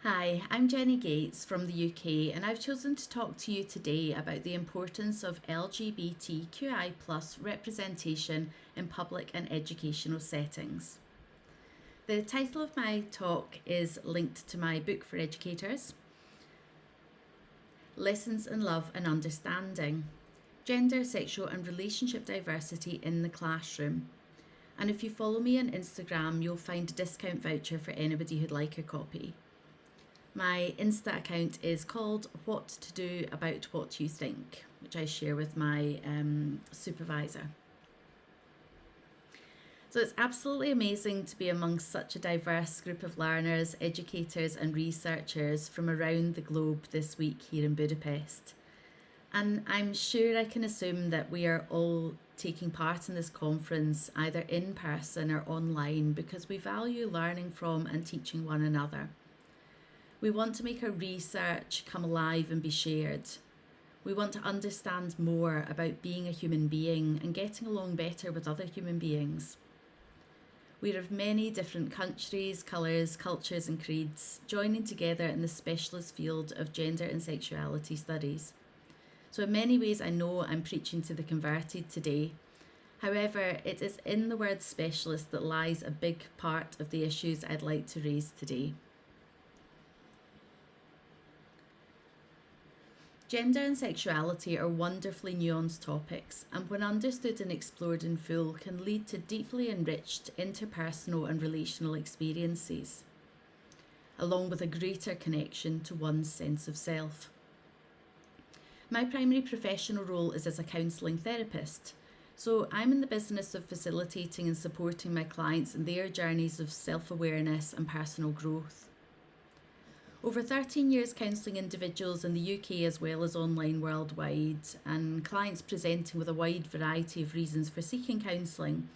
Hi, I'm Jenni Gates from the UK, and I've chosen to talk to you today about the importance of LGBTQI representation in public and educational settings. The title of my talk is linked to my book for educators, Lessons in Love and Understanding: Gender, Sexual and Relationship Diversity in the Classroom. And if you follow me on Instagram, you'll find a discount voucher for anybody who'd like a copy. My Insta account is called What to Do About What You Think, which I share with my supervisor. So it's absolutely amazing to be amongst such a diverse group of learners, educators and researchers from around the globe this week here in Budapest. And I'm sure I can assume that we are all taking part in this conference either in person or online because we value learning from and teaching one another. We want to make our research come alive and be shared. We want to understand more about being a human being and getting along better with other human beings. We're of many different countries, colours, cultures and creeds, joining together in the specialist field of gender and sexuality studies. So in many ways I know I'm preaching to the converted today. However, it is in the word specialist that lies a big part of the issues I'd like to raise today. Gender and sexuality are wonderfully nuanced topics, and when understood and explored in full can lead to deeply enriched interpersonal and relational experiences, along with a greater connection to one's sense of self. My primary professional role is as a counselling therapist, so I'm in the business of facilitating and supporting my clients in their journeys of self-awareness and personal growth. Over 13 years counselling individuals in the UK as well as online worldwide, and clients presenting with a wide variety of reasons for seeking counselling,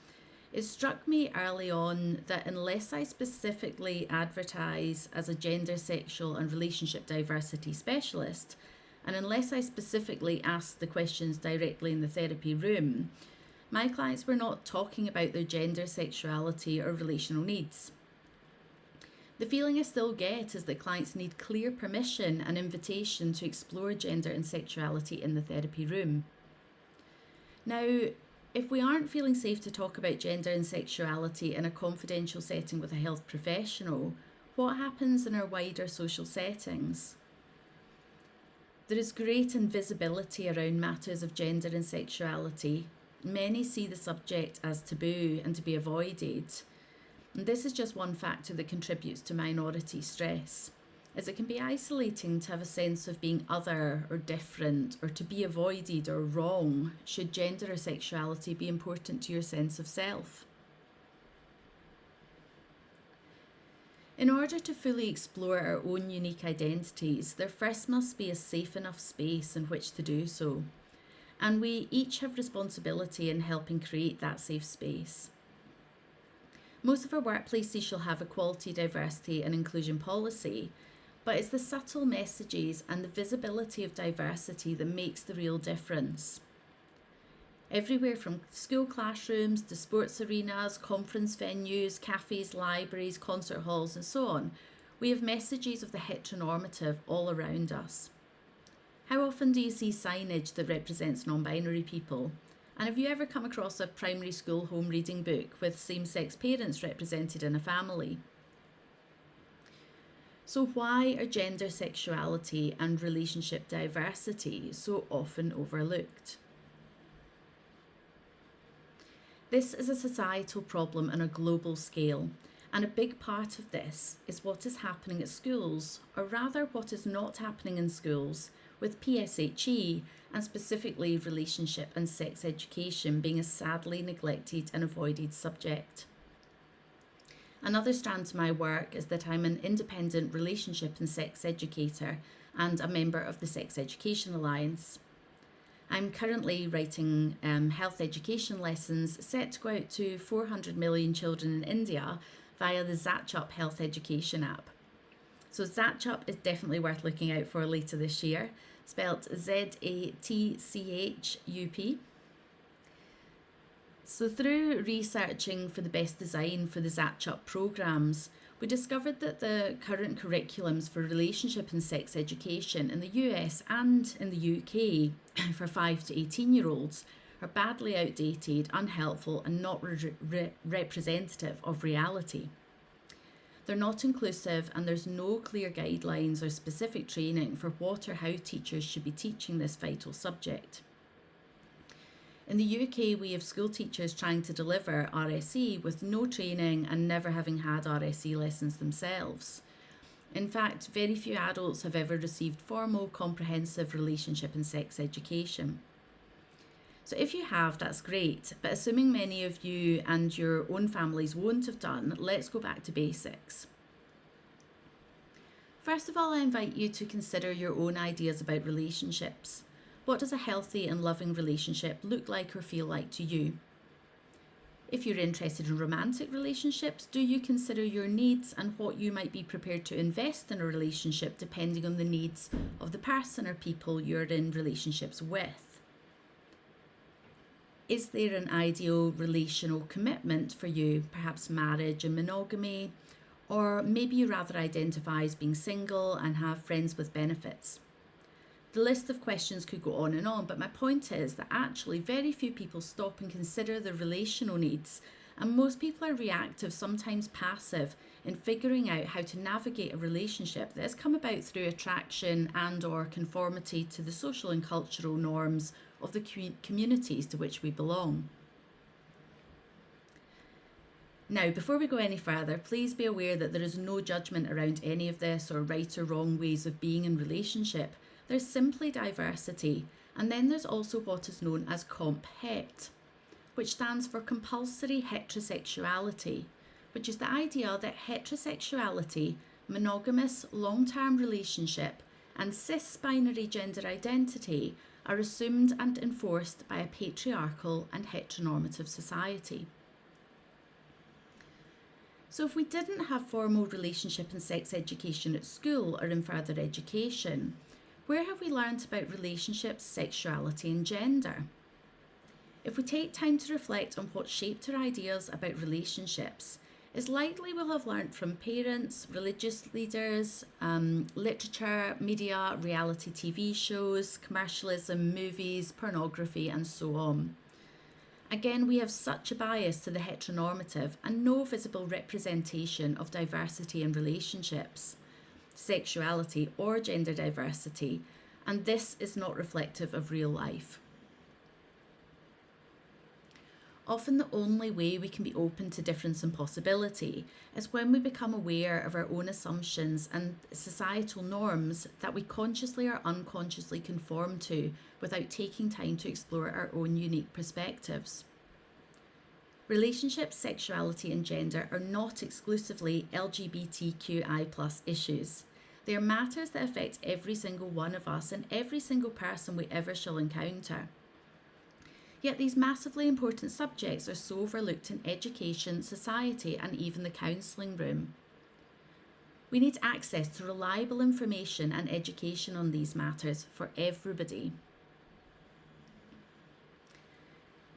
it struck me early on that unless I specifically advertise as a gender, sexual and relationship diversity specialist, and unless I specifically ask the questions directly in the therapy room, my clients were not talking about their gender, sexuality or relational needs. The feeling I still get is that clients need clear permission and invitation to explore gender and sexuality in the therapy room. Now, if we aren't feeling safe to talk about gender and sexuality in a confidential setting with a health professional, what happens in our wider social settings? There is great invisibility around matters of gender and sexuality. Many see the subject as taboo and to be avoided. And this is just one factor that contributes to minority stress, as it can be isolating to have a sense of being other or different or to be avoided or wrong should gender or sexuality be important to your sense of self. In order to fully explore our own unique identities, there first must be a safe enough space in which to do so. And we each have responsibility in helping create that safe space. Most of our workplaces shall have equality, diversity and inclusion policy, but it's the subtle messages and the visibility of diversity that makes the real difference. Everywhere from school classrooms to sports arenas, conference venues, cafes, libraries, concert halls and so on, we have messages of the heteronormative all around us. How often do you see signage that represents non-binary people? And have you ever come across a primary school home reading book with same-sex parents represented in a family? So why are gender, sexuality and relationship diversity so often overlooked? This is a societal problem on a global scale, and a big part of this is what is happening at schools, or rather what is not happening in schools, with PSHE and specifically relationship and sex education being a sadly neglected and avoided subject. Another strand to my work is that I'm an independent relationship and sex educator and a member of the Sex Education Alliance. I'm currently writing health education lessons set to go out to 400 million children in India via the Zatchup health education app. So Zatchup is definitely worth looking out for later this year, spelt Zatchup. So through researching for the best design for the Zatch-Up programmes, we discovered that the current curriculums for relationship and sex education in the US and in the UK for 5 to 18-year-olds are badly outdated, unhelpful and not representative of reality. They're not inclusive and there's no clear guidelines or specific training for what or how teachers should be teaching this vital subject. In the UK, we have school teachers trying to deliver RSE with no training and never having had RSE lessons themselves. In fact, very few adults have ever received formal, comprehensive relationship and sex education. So if you have, that's great, but assuming many of you and your own families won't have done, let's go back to basics. First of all, I invite you to consider your own ideas about relationships. What does a healthy and loving relationship look like or feel like to you? If you're interested in romantic relationships, do you consider your needs and what you might be prepared to invest in a relationship depending on the needs of the person or people you're in relationships with? Is there an ideal relational commitment for you, perhaps marriage and monogamy, or maybe you rather identify as being single and have friends with benefits? The list of questions could go on, but my point is that actually very few people stop and consider their relational needs, and most people are reactive, sometimes passive, in figuring out how to navigate a relationship that has come about through attraction and or conformity to the social and cultural norms of the communities to which we belong. Now, before we go any further, please be aware that there is no judgment around any of this or right or wrong ways of being in relationship. There's simply diversity, and then there's also what is known as comp-het, which stands for compulsory heterosexuality, which is the idea that heterosexuality, monogamous long-term relationship, and cis-binary gender identity are assumed and enforced by a patriarchal and heteronormative society. So if we didn't have formal relationship and sex education at school or in further education, where have we learnt about relationships, sexuality and gender? If we take time to reflect on what shaped our ideas about relationships, it's likely we'll have learnt from parents, religious leaders, literature, media, reality TV shows, commercialism, movies, pornography and so on. Again, we have such a bias to the heteronormative and no visible representation of diversity in relationships, sexuality or gender diversity, and this is not reflective of real life. Often the only way we can be open to difference and possibility is when we become aware of our own assumptions and societal norms that we consciously or unconsciously conform to without taking time to explore our own unique perspectives. Relationships, sexuality and gender are not exclusively LGBTQI+ issues. They are matters that affect every single one of us and every single person we ever shall encounter. Yet these massively important subjects are so overlooked in education, society and even the counselling room. We need access to reliable information and education on these matters for everybody.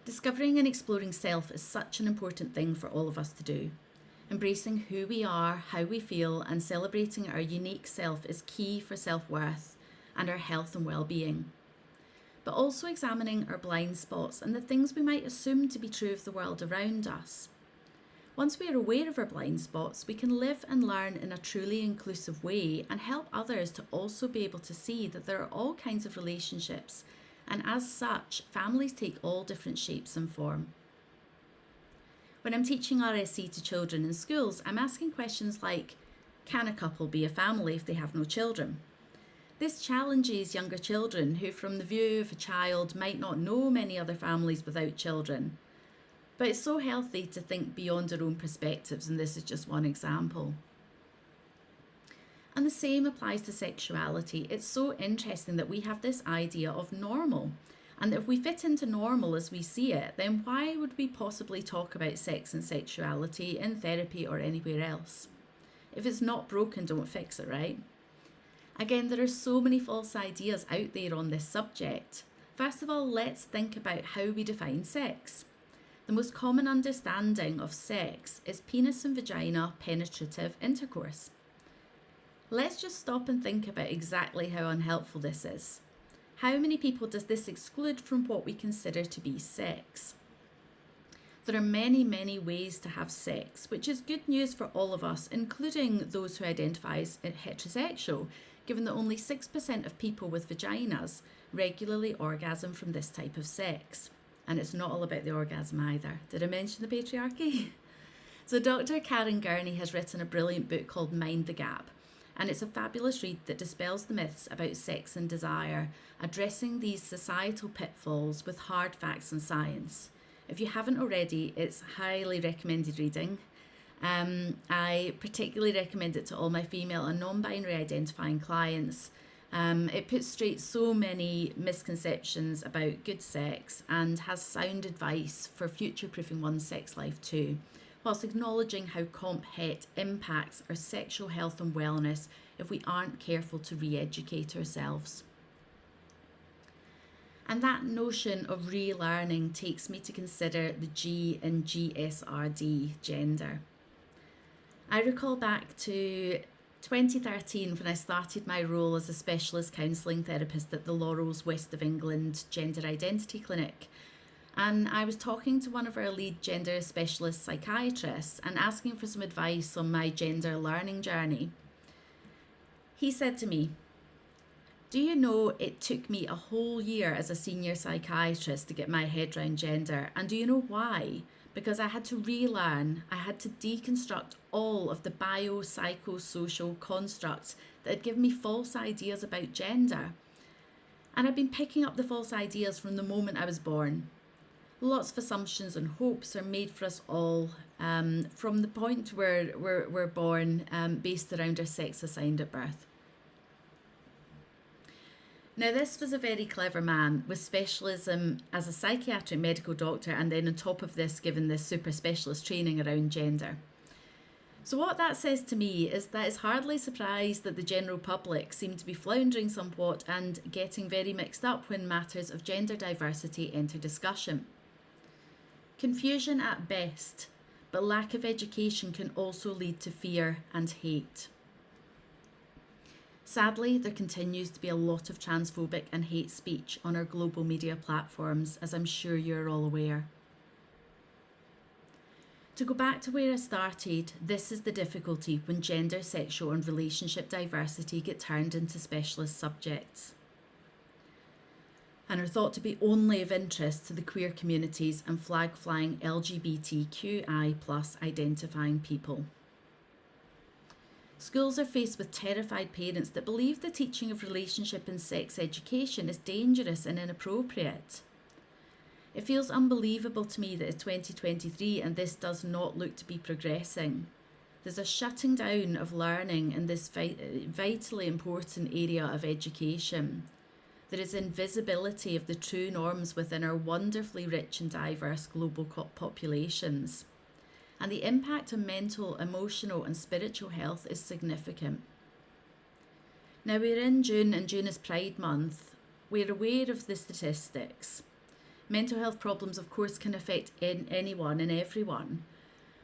Discovering and exploring self is such an important thing for all of us to do. Embracing who we are, how we feel and celebrating our unique self is key for self-worth and our health and well-being. But also examining our blind spots and the things we might assume to be true of the world around us. Once we are aware of our blind spots, we can live and learn in a truly inclusive way and help others to also be able to see that there are all kinds of relationships, and as such, families take all different shapes and form. When I'm teaching RSE to children in schools, I'm asking questions like, can a couple be a family if they have no children? This challenges younger children who, from the view of a child, might not know many other families without children. But it's so healthy to think beyond our own perspectives, and this is just one example. And the same applies to sexuality. It's so interesting that we have this idea of normal, and that if we fit into normal as we see it, then why would we possibly talk about sex and sexuality in therapy or anywhere else? If it's not broken, don't fix it, right? Again, there are so many false ideas out there on this subject. First of all, let's think about how we define sex. The the most common understanding of sex is penis and vagina penetrative intercourse. Let's just stop and think about exactly how unhelpful this is. How many people does this exclude from what we consider to be sex? There are many, many ways to have sex, which is good news for all of us, including those who identify as heterosexual, given that only 6% of people with vaginas regularly orgasm from this type of sex. And it's not all about the orgasm either. Did I mention the patriarchy? So Dr. Karen Gurney has written a brilliant book called Mind the Gap, and it's a fabulous read that dispels the myths about sex and desire, addressing these societal pitfalls with hard facts and science. If you haven't already, it's highly recommended reading. I particularly recommend it to all my female and non-binary identifying clients. It puts straight so many misconceptions about good sex and has sound advice for future-proofing one's sex life too, whilst acknowledging how comp het impacts our sexual health and wellness if we aren't careful to re-educate ourselves. And that notion of relearning takes me to consider the G in GSRD, gender. I recall back to 2013 when I started my role as a specialist counselling therapist at the Laurels West of England Gender Identity Clinic. And I was talking to one of our lead gender specialist psychiatrists and asking for some advice on my gender learning journey. He said to me, "Do you know it took me a whole year as a senior psychiatrist to get my head around gender? And do you know why? Because I had to relearn, I had to deconstruct all of the biopsychosocial constructs that had given me false ideas about gender. And I've been picking up the false ideas from the moment I was born. Lots of assumptions and hopes are made for us all from the point where we're born, based around our sex assigned at birth." Now, this was a very clever man with specialism as a psychiatric medical doctor, and then on top of this, given this super specialist training around gender. So what that says to me is that it's hardly surprised that the general public seem to be floundering somewhat and getting very mixed up when matters of gender diversity enter discussion. Confusion at best, but lack of education can also lead to fear and hate. Sadly, there continues to be a lot of transphobic and hate speech on our global media platforms, as I'm sure you're all aware. To go back to where I started, this is the difficulty when gender, sexual and relationship diversity get turned into specialist subjects and are thought to be only of interest to the queer communities and flag-flying LGBTQI+ identifying people. Schools are faced with terrified parents that believe the teaching of relationship and sex education is dangerous and inappropriate. It feels unbelievable to me that it's 2023 and this does not look to be progressing. There's a shutting down of learning in this vitally important area of education. There is invisibility of the true norms within our wonderfully rich and diverse global populations. And the impact on mental, emotional and spiritual health is significant. Now, we're in June and June is Pride Month. We're aware of the statistics. Mental health problems, of course, can affect anyone and everyone,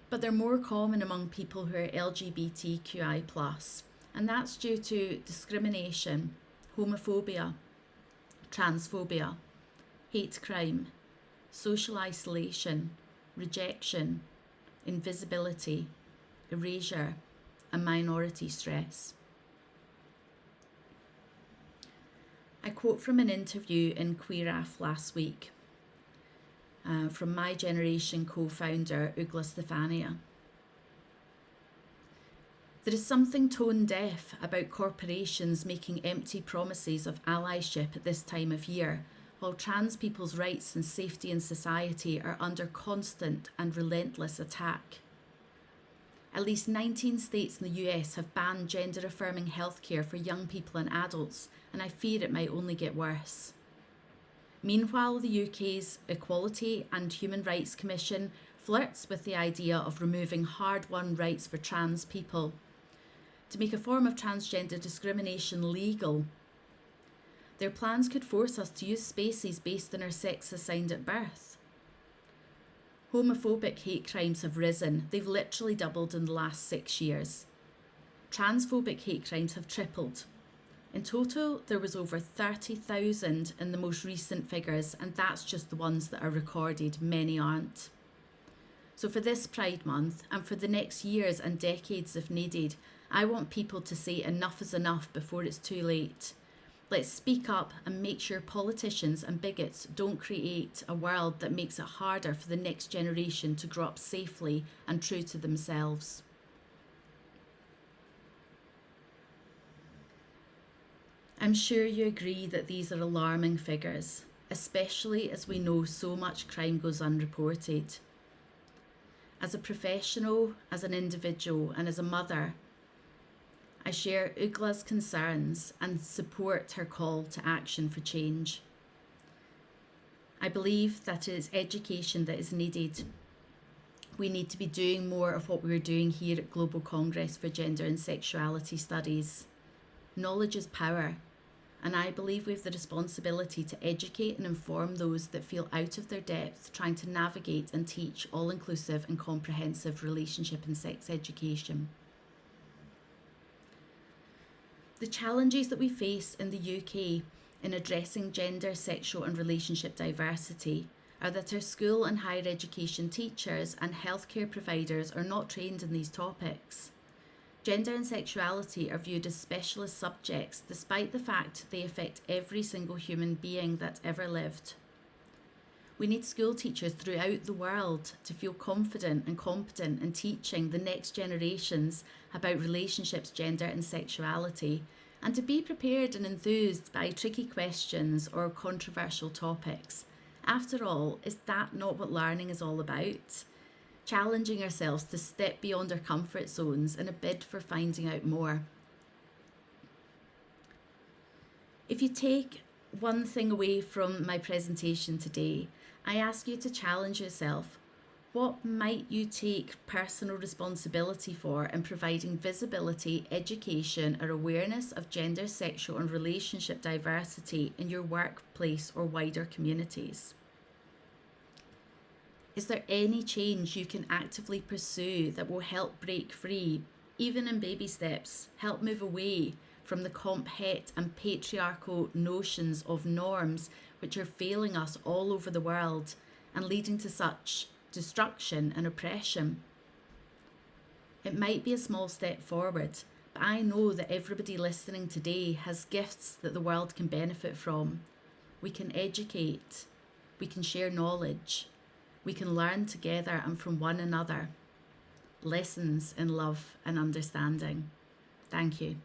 but they're more common among people who are LGBTQI+, and that's due to discrimination, homophobia, transphobia, hate crime, social isolation, rejection, invisibility, erasure, and minority stress. I quote from an interview in QueerAF last week from My Generation co-founder Ugla Stefania. There is something tone deaf about corporations making empty promises of allyship at this time of year, while trans people's rights and safety in society are under constant and relentless attack. At least 19 states in the US have banned gender-affirming healthcare for young people and adults, and I fear it might only get worse. Meanwhile, the UK's Equality and Human Rights Commission flirts with the idea of removing hard-won rights for trans people, to make a form of transgender discrimination legal. Their plans could force us to use spaces based on our sex assigned at birth. Homophobic hate crimes have risen. They've literally doubled in the last 6 years. Transphobic hate crimes have tripled. In total, there was over 30,000 in the most recent figures, and that's just the ones that are recorded. Many aren't. So for this Pride Month, and for the next years and decades if needed, I want people to say enough is enough before it's too late. Let's speak up and make sure politicians and bigots don't create a world that makes it harder for the next generation to grow up safely and true to themselves. I'm sure you agree that these are alarming figures, especially as we know so much crime goes unreported. As a professional, as an individual, and as a mother, I share Ugla's concerns and support her call to action for change. I believe that it is education that is needed. We need to be doing more of what we're doing here at Global Congress for Gender and Sexuality Studies. Knowledge is power, and I believe we have the responsibility to educate and inform those that feel out of their depth trying to navigate and teach all-inclusive and comprehensive relationship and sex education. The challenges that we face in the UK in addressing gender, sexual and relationship diversity are that our school and higher education teachers and healthcare providers are not trained in these topics. Gender and sexuality are viewed as specialist subjects despite the fact they affect every single human being that ever lived. We need school teachers throughout the world to feel confident and competent in teaching the next generations about relationships, gender and sexuality, and to be prepared and enthused by tricky questions or controversial topics. After all, is that not what learning is all about? Challenging ourselves to step beyond our comfort zones in a bid for finding out more. If you take one thing away from my presentation today, I ask you to challenge yourself. What might you take personal responsibility for in providing visibility, education, or awareness of gender, sexual, and relationship diversity in your workplace or wider communities? Is there any change you can actively pursue that will help break free, even in baby steps, help move away from the comp het and patriarchal notions of norms which are failing us all over the world and leading to such destruction and oppression? It might be a small step forward, but I know that everybody listening today has gifts that the world can benefit from. We can educate, we can share knowledge, we can learn together and from one another. Lessons in love and understanding. Thank you.